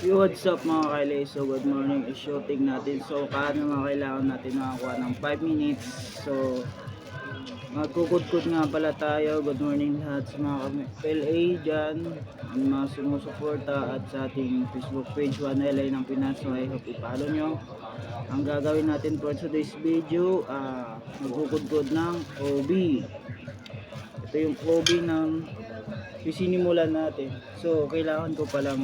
Yo, what's up mga kailay? So, good morning. I-shooting natin. So, kaano mga kailangan natin makakuha ng 5 minutes. So, magkukudkud nga pala tayo. Good morning lahat sa mga LA dyan, ang mga sumusuporta at sa ating Facebook page 1LA ng Pinas. So, I hope i-follow nyo. Ang gagawin natin for today's video, magkukudkud ng OB. Ito yung OB ng sinimulan natin. So, kailangan ko palang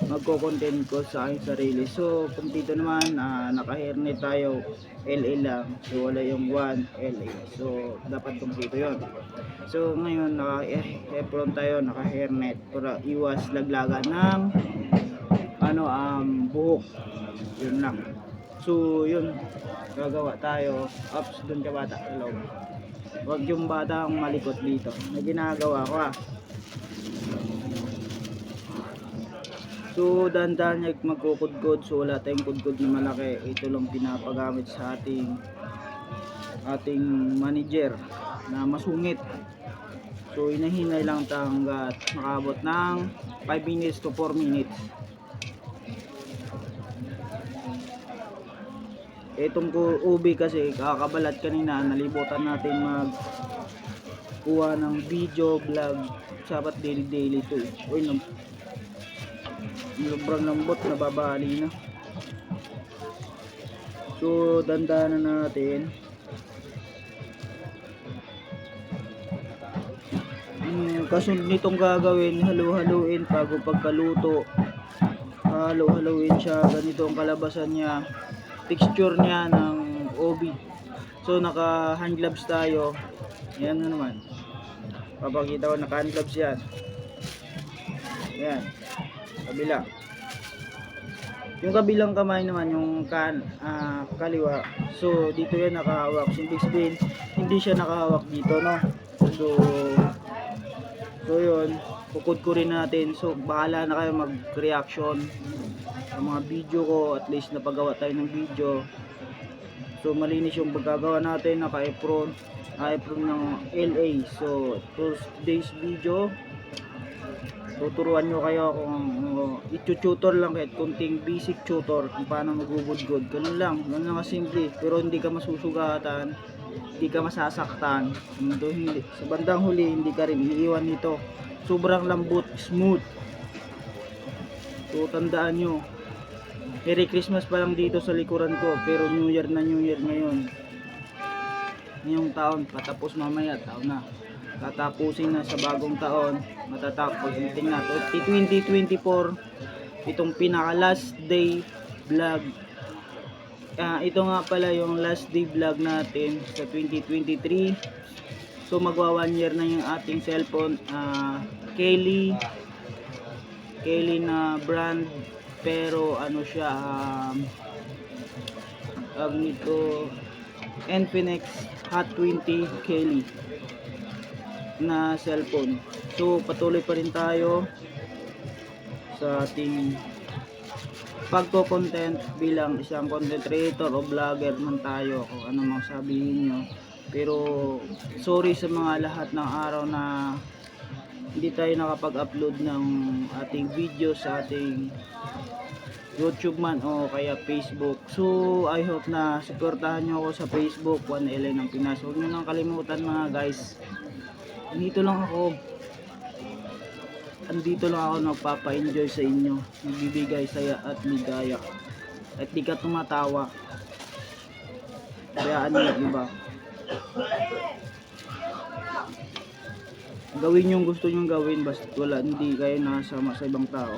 magko-content ko sa aking sarili. So, kung dito naman, naka-hairnet tayo, LA lang. So, wala yung 1 LA. So, dapat kumpleto yon. So, ngayon, naka-apron tayo, naka-hairnet para iwas laglagan ng buhok. Yun lang. So, yun. Gagawa tayo. Ups, dun ka bata. Hello. Huwag yung bata ang malikot dito. May ginagawa ko So, dahan-dahan magkukudkod. So, wala tayong kudkod na malaki. Ito lang pinapagamit sa ating manager na masungit. So, hinahinay lang tayo hanggat makabot ng 5 minutes to 4 minutes. Itong ubi kasi kakabalat kanina, nalibutan natin magkuha ng video vlog. Sabat daily to eh. Uy, sobrang lambot, nababali na. So, dandanan natin. Kasunod nitong gagawin, halo-haloin bago pagkaluto. Halo-haloin siya, ganito ang kalabasan niya. Texture niya ng OB. So, naka hand gloves tayo. Yan na naman. Papakita ko, naka hand gloves yan. Yan. Kabila. Yung kabilang kamay naman, yung kaliwa. So, dito yan nakahawak. Ibig sabihin, hindi siya nakahawak dito, no? So yun, kukudkurin natin. So, bahala na kayo mag-reaction sa mga video ko. At least napagawa tayo ng video. So, malinis yung pagkagawa natin. Naka-apron ng LA. So, today's video, tuturuan nyo kayo kung i-tutor lang, kahit kunting basic tutor kung paano magugudgod. Ganun lang kasimple. Pero hindi ka masusugatan, hindi ka masasaktan. Sa bandang huli, hindi ka rin iiwan nito. Sobrang lambot, smooth. So, tandaan nyo, Merry Christmas pa lang dito sa likuran ko, pero New Year ngayon. Ngayong taon, patapos mamaya, taon na. Tatapusin na sa bagong taon, matatapos meeting na to 2024. Itong pinaka last day vlog. Ito nga pala yung last day vlog natin sa 2023. So, magwa 1 year na yung ating cellphone. Kelly na brand, pero ano siya, nito Infinix Hot 20 Kelly na cellphone. So, patuloy pa rin tayo sa ating pagko-content bilang isang content creator o vlogger man tayo, kung ano mang sabihin nyo. Pero sorry sa mga lahat ng araw na hindi tayo nakapag-upload ng ating video sa ating YouTube man o kaya Facebook. So, I hope na suportahan nyo ako sa Facebook 1LA ng Pinas. Huwag nyo nang kalimutan mga guys. Andito lang ako nagpapa-enjoy sa inyo, nagbibigay saya at ligaya, at di ka tumatawa, kaya ano yung iba, gawin yung gusto nyong gawin, basta hindi kayo nasama sa ibang tao.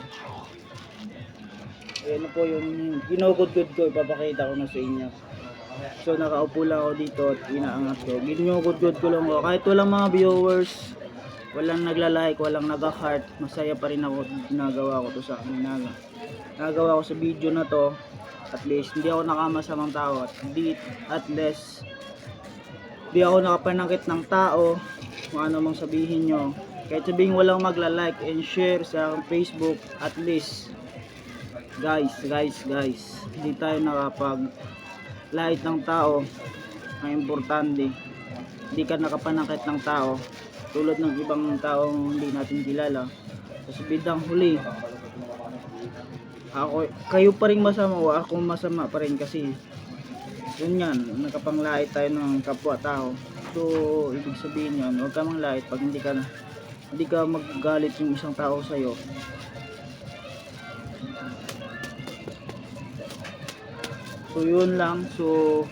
Ayan po yung ginugud-gud ko, ipapakita ko na sa inyo. So, nakaupo lang ako dito at inaangat ko. Ginugud-gud ko lang ako. Kahit walang mga viewers, walang nagla-like, walang nag-heart, masaya pa rin ako. Ginagawa ko to sa kanila. Nagawa ko sa video na to. At least, hindi ako nakamasamang tao. At least, hindi ako nakapanangkit ng tao. Kung ano mang sabihin nyo. Kahit sabihin walang magla-like and share sa Facebook, at least, guys, hindi tayo nakapag-like ng tao. Ang importante, hindi ka nakapanangkit ng tao tulad ng ibang taong hindi natin kilala. Sa bidang huli, kayo pa rin masama o ako masama pa rin kasi yun nga, nakapanglait tayo ng kapwa-tao. So, ibig sabihin yun, huwag ka manglait pag hindi ka magagalit yung isang tao sa'yo. So, yun lang. So,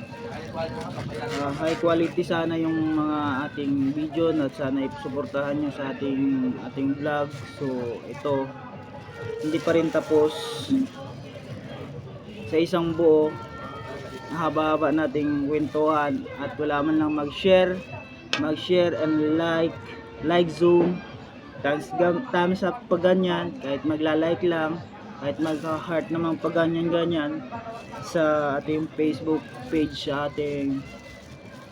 high quality sana yung mga ating video at sana isuportahan nyo sa ating vlog. So, ito, hindi pa rin tapos sa isang buo. Haba-haba nating kwentuhan at wala man lang mag-share and like zoom thumbs up pa ganyan, kahit magla-like lang, kahit magka-heart naman pa ganyan sa ating Facebook page, sa ating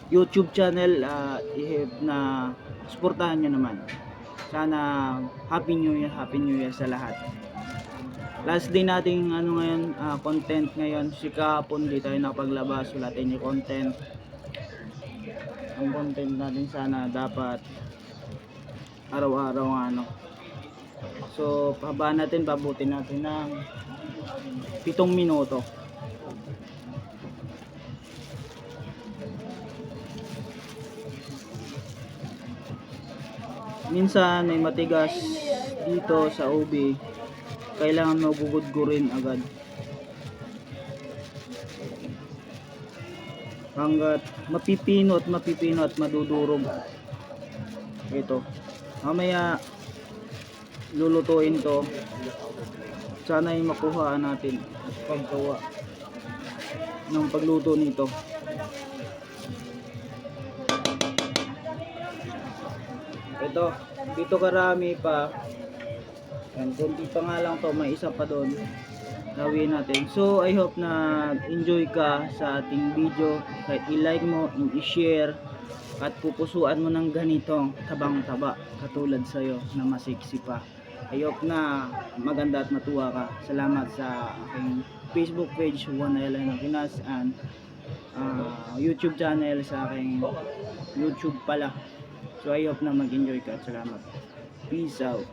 YouTube channel, ihip na suportahan nyo naman. Sana Happy New Year sa lahat. Last day nating ngayon, content ngayon. Si kahapon di tayo nakapaglabas, wala tayong content. Ang content natin sana dapat araw-araw So, pahabaan natin, pabutin natin ng 7 minuto. Minsan may matigas dito sa OB, kailangan magugudgurin agad hanggat mapipino at madudurog. Ito, mamaya lulutuin to, sana yung makuhaan natin at paggawa ng pagluto nito. Ito, dito karami pa. Yan, kunti pa nga lang to, may isa pa doon. Gawin natin. So, I hope na enjoy ka sa ating video. Kahit i-like mo, i-share, at pupusuan mo ng ganitong tabang-taba katulad sa'yo na masiksi pa. I hope na maganda at natuwa ka. Salamat sa aking Facebook page, Juan Ayala ng Pinas, and YouTube channel sa aking YouTube pala. So, I hope na mag-enjoy ka. Salamat. Peace out.